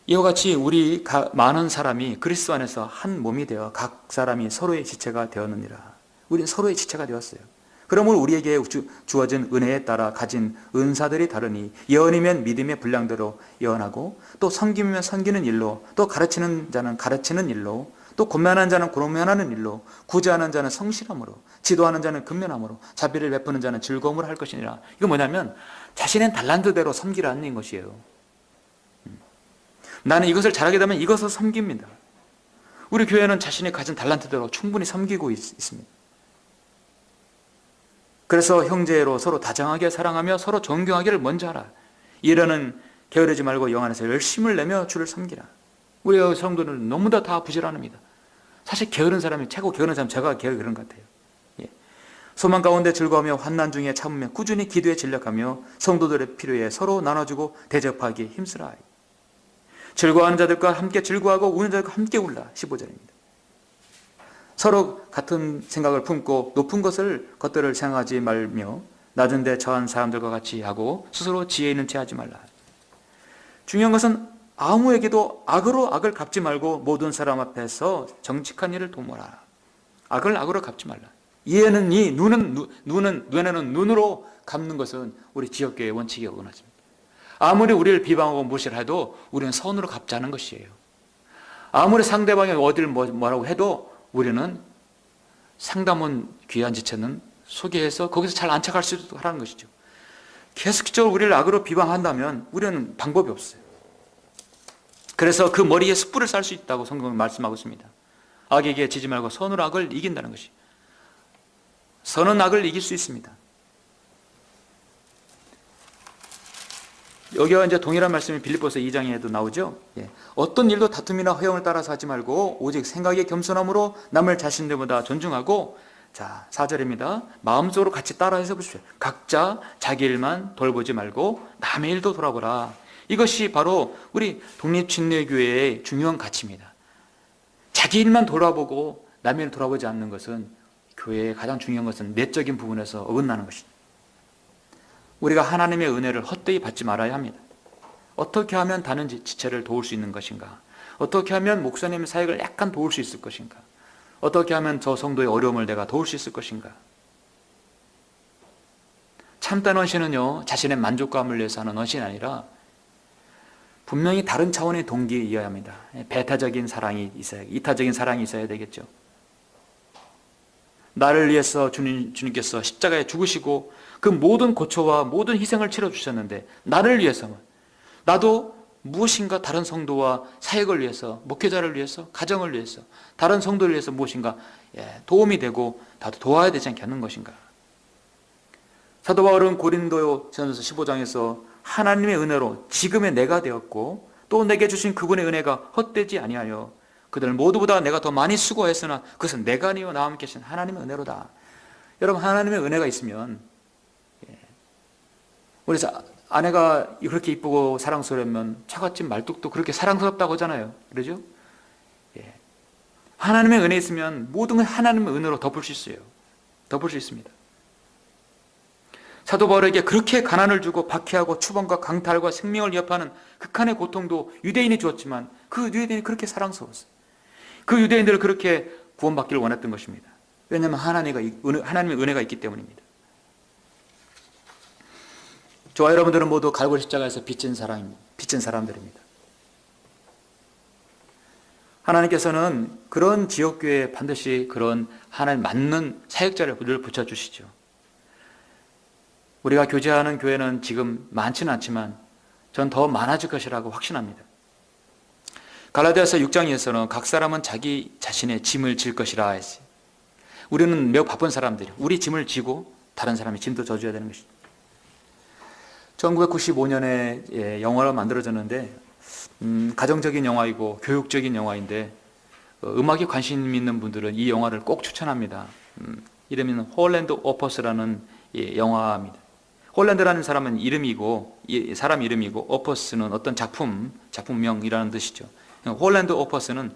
이와 같이 우리 많은 사람이 그리스도 안에서 한 몸이 되어 각 사람이 서로의 지체가 되었느니라. 우리는 서로의 지체가 되었어요. 그러므로 우리에게 주어진 은혜에 따라 가진 은사들이 다르니 예언이면 믿음의 분량대로 예언하고 또 섬김이면 섬기는 일로 또 가르치는 자는 가르치는 일로 또 권면하는 자는 권면하는 일로 구제하는 자는 성실함으로 지도하는 자는 근면함으로 자비를 베푸는 자는 즐거움으로 할 것이니라. 이거 뭐냐면 자신의 달란트대로 섬기라는 것이에요. 나는 이것을 잘하게 되면 이것을 섬깁니다. 우리 교회는 자신이 가진 달란트대로 충분히 섬기고 있습니다. 그래서 형제로 서로 다정하게 사랑하며 서로 존경하기를 먼저 하라. 이러는 게으르지 말고 영 안에서 열심을 내며 주를 섬기라. 우리 성도는 너무나 다 부지런합니다. 사실 게으른 사람이 최고 게으른 사람 제가 게으른 것 같아요. 예. 소망 가운데 즐거워하며 환난 중에 참으며 꾸준히 기도에 진력하며 성도들의 필요에 서로 나눠주고 대접하기 힘쓰라. 즐거워하는 자들과 함께 즐거워하고 우는 자들과 함께 울라. 15절입니다. 서로 같은 생각을 품고 높은 것들을 생각하지 말며 낮은 데 처한 사람들과 같이 하고 스스로 지혜 있는 채 하지 말라. 중요한 것은 아무에게도 악으로 악을 갚지 말고 모든 사람 앞에서 정직한 일을 도모하라. 악을 악으로 갚지 말라. 이에는 이, 눈에는 눈으로 갚는 것은 우리 지역교회의 원칙에 어긋나집니다. 아무리 우리를 비방하고 무시를 해도 우리는 선으로 갚자는 것이에요. 아무리 상대방이 어디를 뭐라고 해도 우리는 상담원 귀한 지체는 소개해서 거기서 잘 안착할 수 있도록 하라는 것이죠. 계속적으로 우리를 악으로 비방한다면 우리는 방법이 없어요. 그래서 그 머리에 숯불을 쌀 수 있다고 성경은 말씀하고 있습니다. 악에게 지지 말고 선으로 악을 이긴다는 것이. 선은 악을 이길 수 있습니다. 여기와 이제 동일한 말씀이 빌립보서 2장에도 나오죠. 예. 어떤 일도 다툼이나 허영을 따라서 하지 말고 오직 생각의 겸손함으로 남을 자신들보다 존중하고, 자 4절입니다. 마음속으로 같이 따라해서 보십시오. 각자 자기 일만 돌보지 말고 남의 일도 돌아보라. 이것이 바로 우리 독립침례교회의 중요한 가치입니다. 자기 일만 돌아보고 남의 일 돌아보지 않는 것은 교회의 가장 중요한 것은 내적인 부분에서 어긋나는 것입니다. 우리가 하나님의 은혜를 헛되이 받지 말아야 합니다. 어떻게 하면 다른 지체를 도울 수 있는 것인가? 어떻게 하면 목사님의 사역을 약간 도울 수 있을 것인가? 어떻게 하면 저 성도의 어려움을 내가 도울 수 있을 것인가? 참된 헌신은요, 자신의 만족감을 위해서 하는 헌신이 아니라 분명히 다른 차원의 동기에 이어야 합니다. 배타적인 사랑이 있어야, 이타적인 사랑이 있어야 되겠죠. 나를 위해서 주님께서 십자가에 죽으시고 그 모든 고초와 모든 희생을 치러주셨는데, 나를 위해서만, 나도 무엇인가 다른 성도와 사역을 위해서, 목회자를 위해서, 가정을 위해서, 다른 성도를 위해서 무엇인가 도움이 되고 나도 도와야 되지 않겠는 것인가. 사도 바울은 고린도전서 15장에서 하나님의 은혜로 지금의 내가 되었고 또 내게 주신 그분의 은혜가 헛되지 아니하여 그들 모두보다 내가 더 많이 수고했으나 그것은 내가 아니요 나와 함께 계신 하나님의 은혜로다. 여러분, 하나님의 은혜가 있으면, 우리 아내가 그렇게 이쁘고 사랑스러우면 차갓집 말뚝도 그렇게 사랑스럽다고 하잖아요. 그러죠? 하나님의 은혜 있으면 모든 걸 하나님의 은혜로 덮을 수 있어요. 덮을 수 있습니다. 사도 바울에게 그렇게 가난을 주고 박해하고 추방과 강탈과 생명을 위협하는 극한의 고통도 유대인이 주었지만 그 유대인이 그렇게 사랑스러웠어요. 그 유대인들을 그렇게 구원받기를 원했던 것입니다. 왜냐하면 하나님의 은혜가 있기 때문입니다. 저와 여러분들은 모두 갈고리 십자가에서 빚진 사람들입니다. 하나님께서는 그런 지역교회에 반드시 그런 하나님 맞는 사역자를 붙여주시죠. 우리가 교제하는 교회는 지금 많지는 않지만 전 더 많아질 것이라고 확신합니다. 갈라디아서 6장에서는 각 사람은 자기 자신의 짐을 질 것이라 했어요. 우리는 매우 바쁜 사람들이에요. 우리 짐을 지고 다른 사람이 짐도 져줘야 되는 것입니다. 1995년에 영화로 만들어졌는데 가정적인 영화이고 교육적인 영화인데 음악에 관심 있는 분들은 이 영화를 꼭 추천합니다. 이름은 홀랜드 오퍼스라는 영화입니다. 홀랜드라는 사람은 이름이고, 사람 이름이고, 오퍼스는 어떤 작품명이라는 뜻이죠. 홀랜드 오퍼스는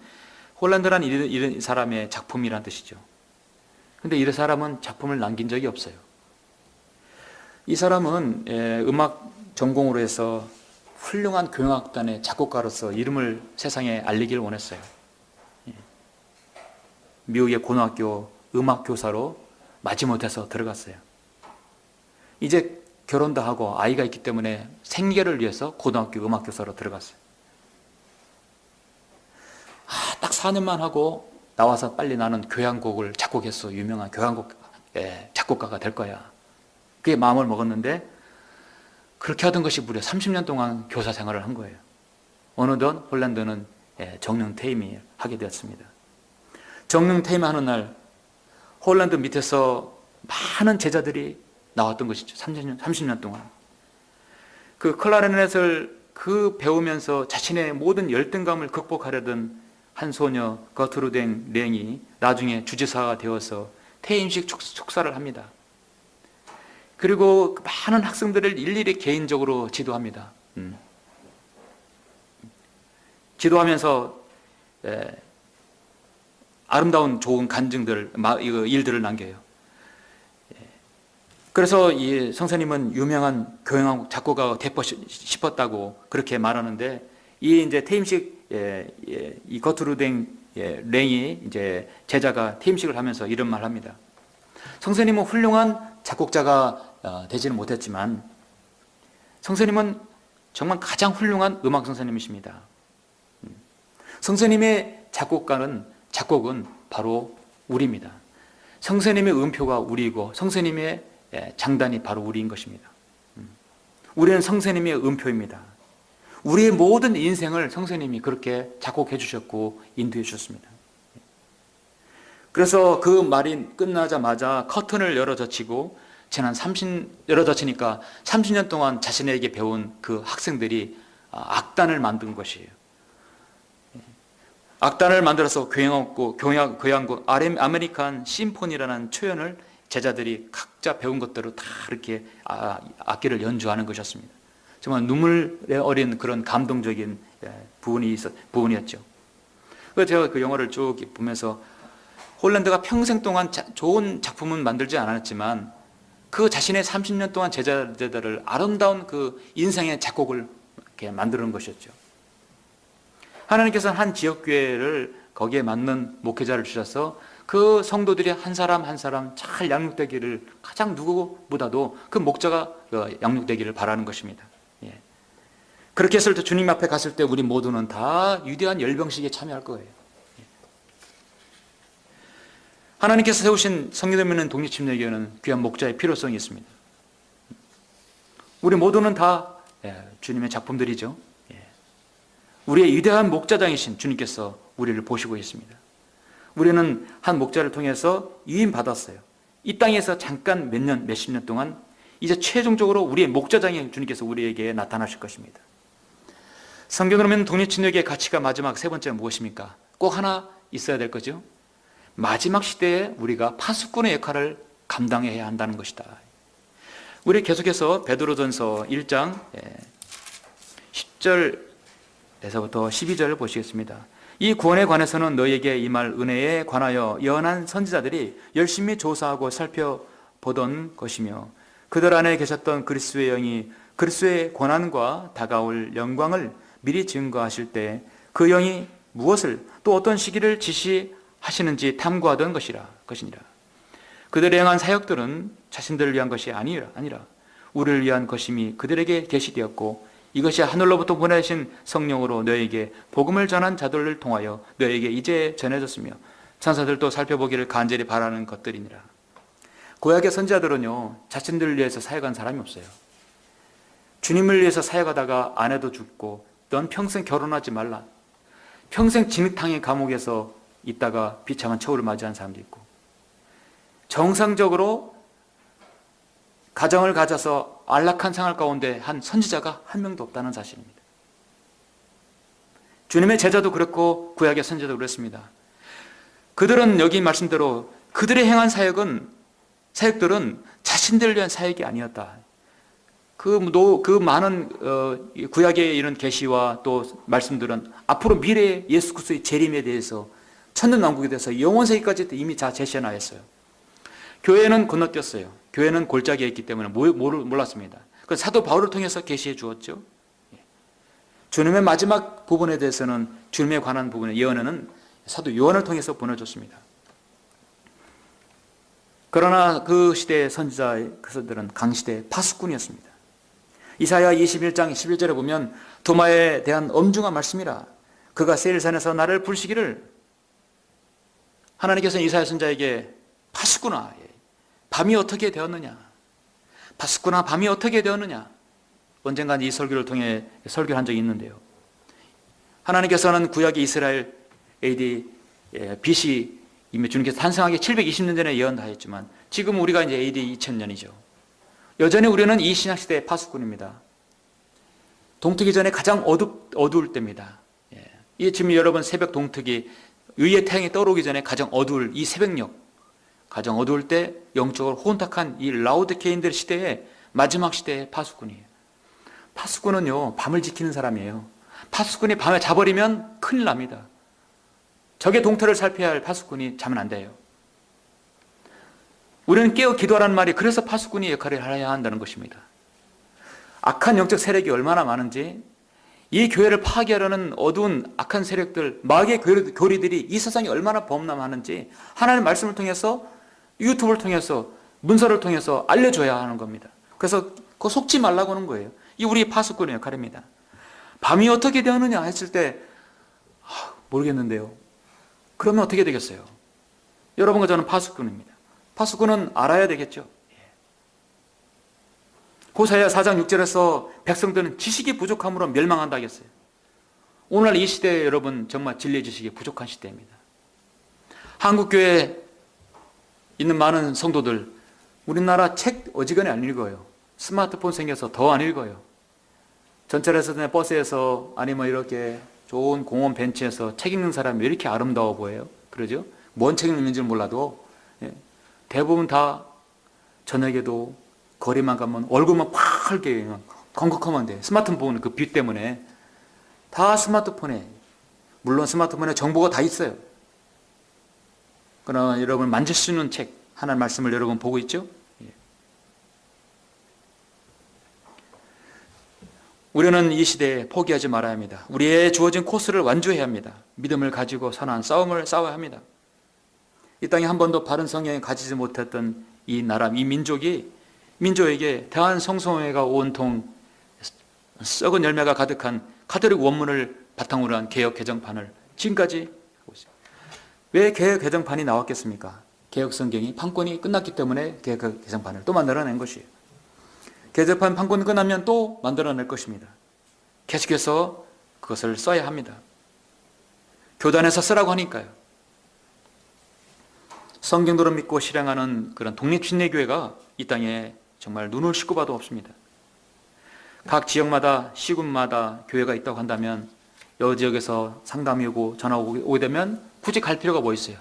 홀랜드라는 이런 사람의 작품이라는 뜻이죠. 근데 이 사람은 작품을 남긴 적이 없어요. 이 사람은 음악 전공으로 해서 훌륭한 교향악단의 작곡가로서 이름을 세상에 알리기를 원했어요. 미국의 고등학교 음악교사로 마지못해서 들어갔어요. 이제 결혼도 하고 아이가 있기 때문에 생계를 위해서 고등학교 음악교사로 들어갔어요. 딱 4년만 하고 나와서 빨리 나는 교향곡을 작곡해서 유명한 교향곡 작곡가가 될 거야. 그게 마음을 먹었는데 그렇게 하던 것이 무려 30년 동안 교사 생활을 한 거예요. 어느덧 홀랜드는 정령 퇴임하게 되었습니다. 정령 퇴임하는 날 홀랜드 밑에서 많은 제자들이 나왔던 것이죠. 30년 동안. 그 클라리넷을 배우면서 자신의 모든 열등감을 극복하려던 한 소녀 거트루댕 랭이 나중에 주지사가 되어서 퇴임식 축사를 합니다. 그리고 많은 학생들을 일일이 개인적으로 지도합니다. 지도하면서 아름다운 좋은 간증들, 일들을 남겨요. 그래서 이 선생님은 유명한 교향곡 작곡가가 되고 싶었다고 그렇게 말하는데, 이 이제 퇴임식 이 거트루댕 랭이 이제 제자가 퇴임식을 하면서 이런 말을 합니다. 선생님은 훌륭한 작곡자가 되지는 못했지만 선생님은 정말 가장 훌륭한 음악 선생님이십니다. 선생님의 작곡은 바로 우리입니다. 선생님의 음표가 우리이고 선생님의 장단이 바로 우리인 것입니다. 우리는 선생님의 음표입니다. 우리의 모든 인생을 선생님이 그렇게 작곡해 주셨고 인도해 주셨습니다. 그래서 그 말이 끝나자마자 커튼을 열어젖히고 열어젖히니까 30년 동안 자신에게 배운 그 학생들이 악단을 만든 것이에요. 악단을 만들어서 교향곡 아메리칸 심포니라는 초연을 제자들이 각자 배운 것대로 다 이렇게 악기를 연주하는 것이었습니다. 정말 눈물에 어린 그런 감동적인 부분이었죠. 그래서 제가 그 영화를 쭉 보면서 홀란드가 평생 동안 좋은 작품은 만들지 않았지만 그 자신의 30년 동안 제자들을 아름다운 그 인생의 작곡을 이렇게 만드는 것이었죠. 하나님께서는 한 지역교회를 거기에 맞는 목회자를 주셔서 그 성도들이 한 사람 한 사람 잘 양육되기를, 가장 누구보다도 그 목자가 양육되기를 바라는 것입니다. 예. 그렇게 했을 때 주님 앞에 갔을 때 우리 모두는 다 위대한 열병식에 참여할 거예요. 예. 하나님께서 세우신 성교되면 독립침례교회는 귀한 목자의 필요성이 있습니다. 우리 모두는 다 주님의 작품들이죠. 우리의 위대한 목자장이신 주님께서 우리를 보시고 있습니다. 우리는 한 목자를 통해서 유임받았어요. 이 땅에서 잠깐 몇십 년 동안 이제 최종적으로 우리의 목자장인 주님께서 우리에게 나타나실 것입니다. 성경으로 보면 독립침례교의 가치가 마지막 세 번째는 무엇입니까? 꼭 하나 있어야 될 거죠. 마지막 시대에 우리가 파수꾼의 역할을 감당해야 한다는 것이다. 우리 계속해서 베드로전서 1장 10절에서부터 12절을 보시겠습니다. 이 구원에 관해서는 너희에게 임할 은혜에 관하여 연한 선지자들이 열심히 조사하고 살펴보던 것이며 그들 안에 계셨던 그리스도의 영이 그리스도의 고난과 다가올 영광을 미리 증거하실 때 그 영이 무엇을 또 어떤 시기를 지시하시는지 탐구하던 것이니라. 그들의 행한 사역들은 자신들을 위한 것이 아니라 우리를 위한 것임이 그들에게 계시되었고 이것이 하늘로부터 보내신 성령으로 너에게 복음을 전한 자들을 통하여 너에게 이제 전해졌으며 천사들도 살펴보기를 간절히 바라는 것들이니라. 구약의 선지자들은요, 자신들을 위해서 사역한 사람이 없어요. 주님을 위해서 사역하다가 아내도 죽고 넌 평생 결혼하지 말라, 평생 진흙탕의 감옥에서 있다가 비참한 처우를 맞이한 사람도 있고, 정상적으로 가정을 가져서 안락한 생활 가운데 한 선지자가 한 명도 없다는 사실입니다. 주님의 제자도 그렇고 구약의 선지자도 그렇습니다. 그들은 여기 말씀대로 그들의 행한 사역들은 자신들을 위한 사역이 아니었다. 그 많은 구약의 이런 계시와 또 말씀들은 앞으로 미래의 예수 그리스도의 재림에 대해서, 천년왕국에 대해서 영원세기까지 이미 다 제시해놔였어요. 교회는 건너뛰었어요. 교회는 골짜기에 있기 때문에 몰랐습니다. 그 사도 바울을 통해서 계시해 주었죠. 주님의 마지막 부분에 대해서는, 주님에 관한 부분의 예언에는 사도 요한을 통해서 보내줬습니다. 그러나 그 시대의 선지자들은 강시대의 파수꾼이었습니다. 이사야 21장 11절에 보면 도마에 대한 엄중한 말씀이라. 그가 세일산에서 나를 부르시기를, 하나님께서는 이사야 선지자에게 파수꾼아, 밤이 어떻게 되었느냐, 파수꾼아 밤이 어떻게 되었느냐, 언젠가 이 설교를 통해 설교를 한 적이 있는데요. 하나님께서는 구약의 이스라엘 AD BC 이미 주님께서 탄생하기 720년 전에 예언하였지만 지금 우리가 이제 AD 2000년이죠. 여전히 우리는 이 신약시대의 파수꾼입니다. 동트기 전에 가장 어두울 때입니다. 이 지금 여러분 새벽 동트기, 의의 태양이 떠오르기 전에 가장 어두울 이 새벽녘, 가장 어두울 때 영적으로 혼탁한 이 라오드케인들 시대의 마지막 시대의 파수꾼이에요. 파수꾼은요, 밤을 지키는 사람이에요. 파수꾼이 밤에 자버리면 큰일 납니다. 적의 동태를 살펴야 할 파수꾼이 자면 안 돼요. 우리는 깨어 기도하라는 말이 그래서 파수꾼이 역할을 해야 한다는 것입니다. 악한 영적 세력이 얼마나 많은지, 이 교회를 파괴하려는 어두운 악한 세력들, 마귀의 교리들이 이 세상에 얼마나 범람하는지 하나님의 말씀을 통해서, 유튜브를 통해서, 문서를 통해서 알려줘야 하는 겁니다. 그래서 그거 속지 말라고 하는 거예요. 이 우리 파수꾼의 역할입니다. 밤이 어떻게 되느냐 했을 때 모르겠는데요. 그러면 어떻게 되겠어요? 여러분과 저는 파수꾼입니다. 파수꾼은 알아야 되겠죠. 호세아 4장 6절에서 백성들은 지식이 부족함으로 멸망한다 하겠어요. 오늘날 이 시대에 여러분 정말 진리의 지식이 부족한 시대입니다. 한국교회에 있는 많은 성도들, 우리나라 책 어지간히 안 읽어요. 스마트폰 생겨서 더 안 읽어요. 전철에서, 버스에서, 아니면 이렇게 좋은 공원 벤치에서 책 읽는 사람이 왜 이렇게 아름다워 보여요? 그러죠? 뭔 책 읽는지 몰라도 대부분 다 저녁에도 거리만 가면 얼굴만 파랗게 건극하면 돼. 스마트폰 그 빛 때문에 다 스마트폰에, 물론 스마트폰에 정보가 다 있어요. 그러나 여러분 만질 수 있는 책, 하나님의 말씀을 여러분 보고 있죠? 우리는 이 시대에 포기하지 말아야 합니다. 우리의 주어진 코스를 완주해야 합니다. 믿음을 가지고 선한 싸움을 싸워야 합니다. 이 땅에 한 번도 바른 성령이 가지지 못했던 이 나라, 이 민족에게 대한 성소회가 온통 썩은 열매가 가득한 카톨릭 원문을 바탕으로 한 개혁 개정판을 지금까지 하고 있어요. 왜 개혁 개정판이 나왔겠습니까? 개혁 성경이 판권이 끝났기 때문에 개혁 개정판을 또 만들어낸 것이에요. 개정판 판권이 끝나면 또 만들어낼 것입니다. 계속해서 그것을 써야 합니다. 교단에서 쓰라고 하니까요. 성경도를 믿고 실행하는 그런 독립신례교회가 이 땅에 정말 눈을 씻고 봐도 없습니다. 각 지역마다, 시군마다 교회가 있다고 한다면 여 지역에서 상담이 오고 전화 오게 되면 굳이 갈 필요가 뭐 있어요?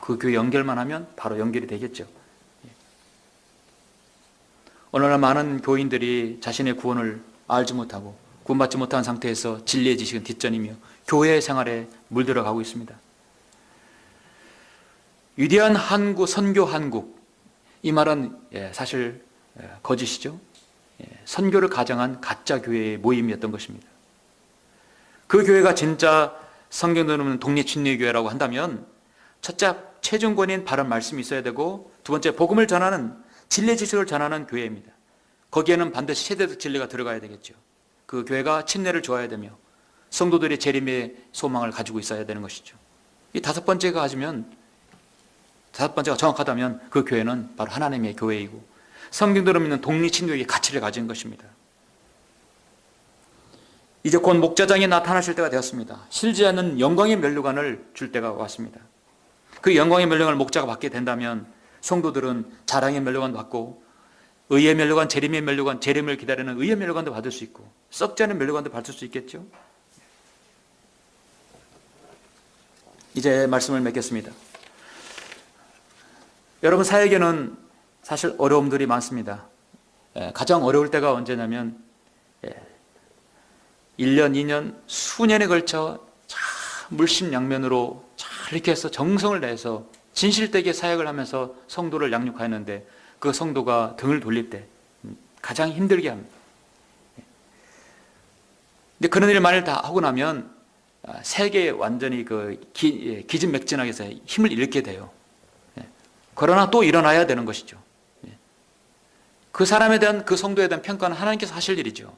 그 교회 연결만 하면 바로 연결이 되겠죠. 오늘날 많은 교인들이 자신의 구원을 알지 못하고 구원받지 못한 상태에서 진리의 지식은 뒷전이며 교회 생활에 물들어가고 있습니다. 위대한 한국, 선교 한국, 이 말은 사실 거짓이죠. 선교를 가장한 가짜 교회의 모임이었던 것입니다. 그 교회가 진짜 성경대로 없는 독립신례교회라고 한다면 첫째, 최종권인 바른 말씀이 있어야 되고, 두 번째, 복음을 전하는, 진리 지식을 전하는 교회입니다. 거기에는 반드시 세대적 진리가 들어가야 되겠죠. 그 교회가 친례를 좋아야 되며 성도들이 재림의 소망을 가지고 있어야 되는 것이죠. 이 다섯 번째가 정확하다면 그 교회는 바로 하나님의 교회이고 성경대로 믿는 독립신교의 가치를 가진 것입니다. 이제 곧 목자장이 나타나실 때가 되었습니다. 실지 않는 영광의 면류관을 줄 때가 왔습니다. 그 영광의 면류관을 목자가 받게 된다면 성도들은 자랑의 면류관도 받고 의의 면류관, 재림의 면류관, 재림을 기다리는 의의 면류관도 받을 수 있고 썩지 않은 면류관도 받을 수 있겠죠. 이제 말씀을 맺겠습니다. 여러분 사역에는 사실 어려움들이 많습니다. 가장 어려울 때가 언제냐면 1년, 2년, 수년에 걸쳐 물심양면으로 잘 이렇게 해서 정성을 내서 진실되게 사역을 하면서 성도를 양육하는데 그 성도가 등을 돌릴 때 가장 힘들게 합니다. 근데 그런 일을 만일 다 하고 나면 세계에 완전히 기진맥진하게 해서 힘을 잃게 돼요. 그러나 또 일어나야 되는 것이죠. 그 사람에 대한, 그 성도에 대한 평가는 하나님께서 하실 일이죠.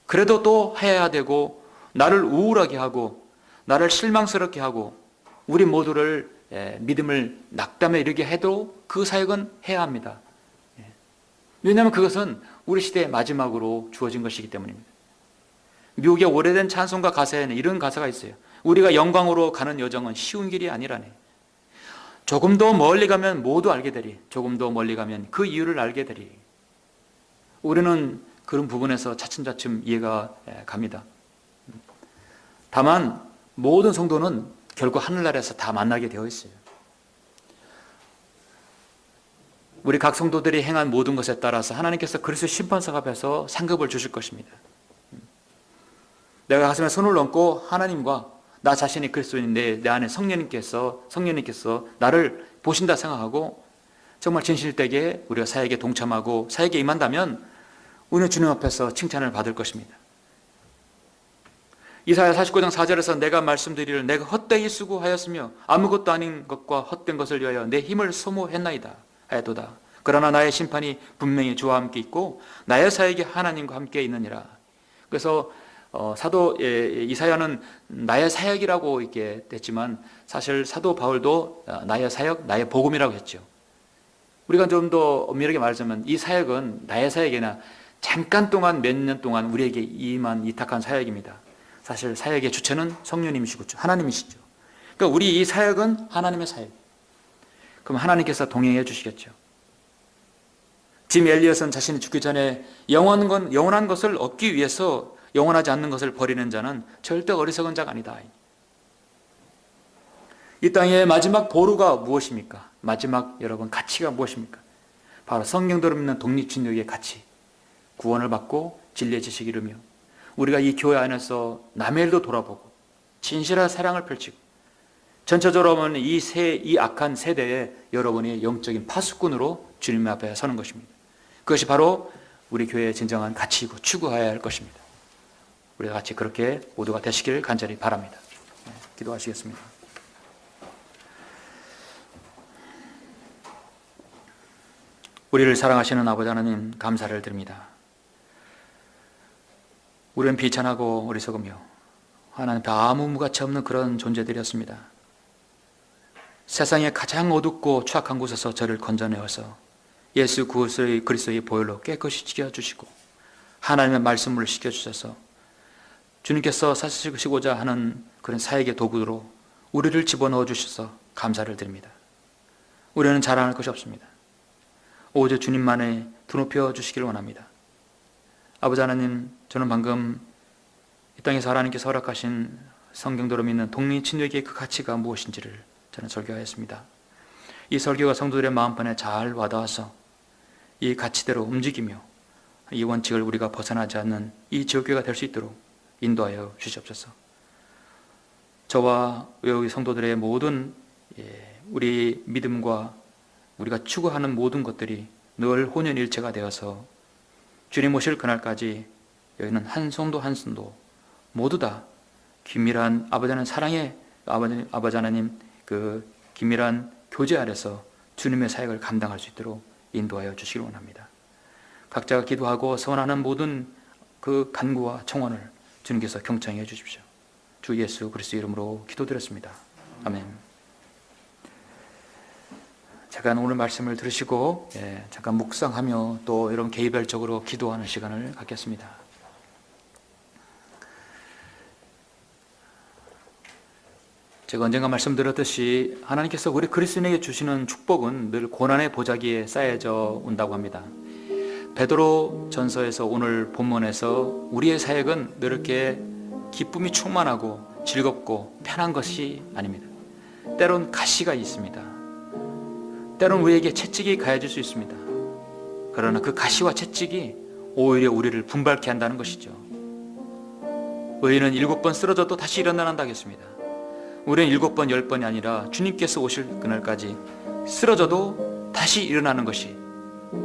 그래도 또 해야 되고 나를 우울하게 하고 나를 실망스럽게 하고 우리 모두를 믿음을 낙담에 이르게 해도 그 사역은 해야 합니다. 왜냐하면 그것은 우리 시대의 마지막으로 주어진 것이기 때문입니다. 미국의 오래된 찬송가 가사에는 이런 가사가 있어요. 우리가 영광으로 가는 여정은 쉬운 길이 아니라네. 조금 더 멀리 가면 모두 알게 되리. 조금 더 멀리 가면 그 이유를 알게 되리. 우리는 그런 부분에서 차츰차츰 이해가 갑니다. 다만 모든 성도는 결국 하늘나라에서 다 만나게 되어 있어요. 우리 각 성도들이 행한 모든 것에 따라서 하나님께서 그리스도 심판석 앞에서 상급을 주실 것입니다. 내가 가슴에 손을 얹고 하나님과 나 자신이 그리스도인인데 내 안에 성령님께서 나를 보신다 생각하고 정말 진실되게 우리가 사역에 동참하고 사역에 임한다면 우리는 주님 앞에서 칭찬을 받을 것입니다. 이사야 49장 4절에서 내가 말씀드리를 내가 헛되이 수고하였으며 아무것도 아닌 것과 헛된 것을 위하여 내 힘을 소모했나이다 하였도다. 그러나 나의 심판이 분명히 주와 함께 있고 나의 사역이 하나님과 함께 있느니라. 그래서 사도 이사야는 나의 사역이라고 이렇게 됐지만 사실 사도 바울도 나의 사역, 나의 복음이라고 했죠. 우리가 좀 더 엄밀하게 말하자면 이 사역은 나의 사역이나 잠깐 동안 몇 년 동안 우리에게 이탁한 사역입니다. 사실 사역의 주체는 성령님이시고 하나님이시죠. 그러니까 우리 이 사역은 하나님의 사역. 그럼 하나님께서 동행해 주시겠죠. 짐 엘리엇은 자신이 죽기 전에 영원한 것을 얻기 위해서 영원하지 않는 것을 버리는 자는 절대 어리석은 자가 아니다. 이 땅의 마지막 보루가 무엇입니까? 마지막 여러분 가치가 무엇입니까? 바로 성경대로 믿는 독립진료의 가치, 구원을 받고 진리의 지식을 이루며 우리가 이 교회 안에서 남의 일도 돌아보고 진실한 사랑을 펼치고 전체적으로 보면 이 악한 세대에 여러분이 영적인 파수꾼으로 주님 앞에 서는 것입니다. 그것이 바로 우리 교회의 진정한 가치이고 추구해야 할 것입니다. 우리가 같이 그렇게 모두가 되시길 간절히 바랍니다. 기도하시겠습니다. 우리를 사랑하시는 아버지 하나님 감사를 드립니다. 우리는 비천하고 어리석으며 하나님 앞에 아무 무가치 없는 그런 존재들이었습니다. 세상의 가장 어둡고 추악한 곳에서 저를 건져내어서 예수 그리스도의 보혈로 깨끗이 지켜주시고 하나님의 말씀을 시켜주셔서 주님께서 사시고자 하는 그런 사역의 도구로 우리를 집어넣어 주셔서 감사를 드립니다. 우리는 자랑할 것이 없습니다. 오직 주님만을 드높여 주시기를 원합니다. 아버지 하나님, 저는 방금 이 땅에서 하나님께서 허락하신 성경대로 믿는 독립친족의 그 가치가 무엇인지를 저는 설교하였습니다. 이 설교가 성도들의 마음판에 잘 와닿아서 이 가치대로 움직이며 이 원칙을 우리가 벗어나지 않는 이 지역교회가 될 수 있도록 인도하여 주시옵소서. 저와 여기 성도들의 모든 우리 믿음과 우리가 추구하는 모든 것들이 늘 혼연일체가 되어서 주님 오실 그날까지 여기는 한 성도 한 성도 모두 다 긴밀한 아버지 하나님 사랑의 아버지 하나님 그 긴밀한 교제 아래서 주님의 사역을 감당할 수 있도록 인도하여 주시길 원합니다. 각자가 기도하고 소원하는 모든 그 간구와 청원을 주님께서 경청해 주십시오. 주 예수 그리스도 이름으로 기도드렸습니다. 아멘. 잠깐 오늘 말씀을 들으시고 잠깐 묵상하며 또 여러분 개별적으로 기도하는 시간을 갖겠습니다. 제가 언젠가 말씀드렸듯이 하나님께서 우리 그리스도인에게 주시는 축복은 늘 고난의 보자기에 쌓여져 온다고 합니다. 베드로 전서에서 오늘 본문에서 우리의 사역은 늘 이렇게 기쁨이 충만하고 즐겁고 편한 것이 아닙니다. 때론 가시가 있습니다. 때론 우리에게 채찍이 가해질 수 있습니다. 그러나 그 가시와 채찍이 오히려 우리를 분발케 한다는 것이죠. 의인은 7번 쓰러져도 다시 일어난다 하겠습니다. 우리는 7번, 10번이 아니라 주님께서 오실 그날까지 쓰러져도 다시 일어나는 것이,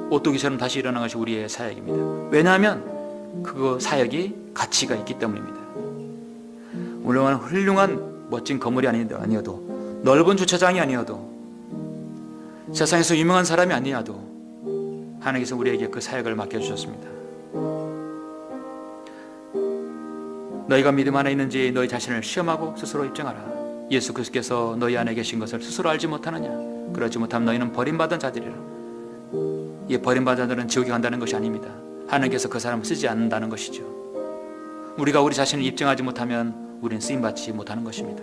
오뚜기처럼 다시 일어나는 것이 우리의 사역입니다. 왜냐하면 그 사역이 가치가 있기 때문입니다. 물론 훌륭한 멋진 건물이 아니어도, 넓은 주차장이 아니어도, 세상에서 유명한 사람이 아니어도 하나님께서 우리에게 그 사역을 맡겨주셨습니다. 너희가 믿음 안에 있는지 너희 자신을 시험하고 스스로 입증하라. 예수 그리스도께서 너희 안에 계신 것을 스스로 알지 못하느냐? 그러지 못하면 너희는 버림받은 자들이라. 이 버림받은 자들은 지옥에 간다는 것이 아닙니다. 하나님께서 그 사람을 쓰지 않는다는 것이죠. 우리가 우리 자신을 입증하지 못하면 우리는 쓰임받지 못하는 것입니다.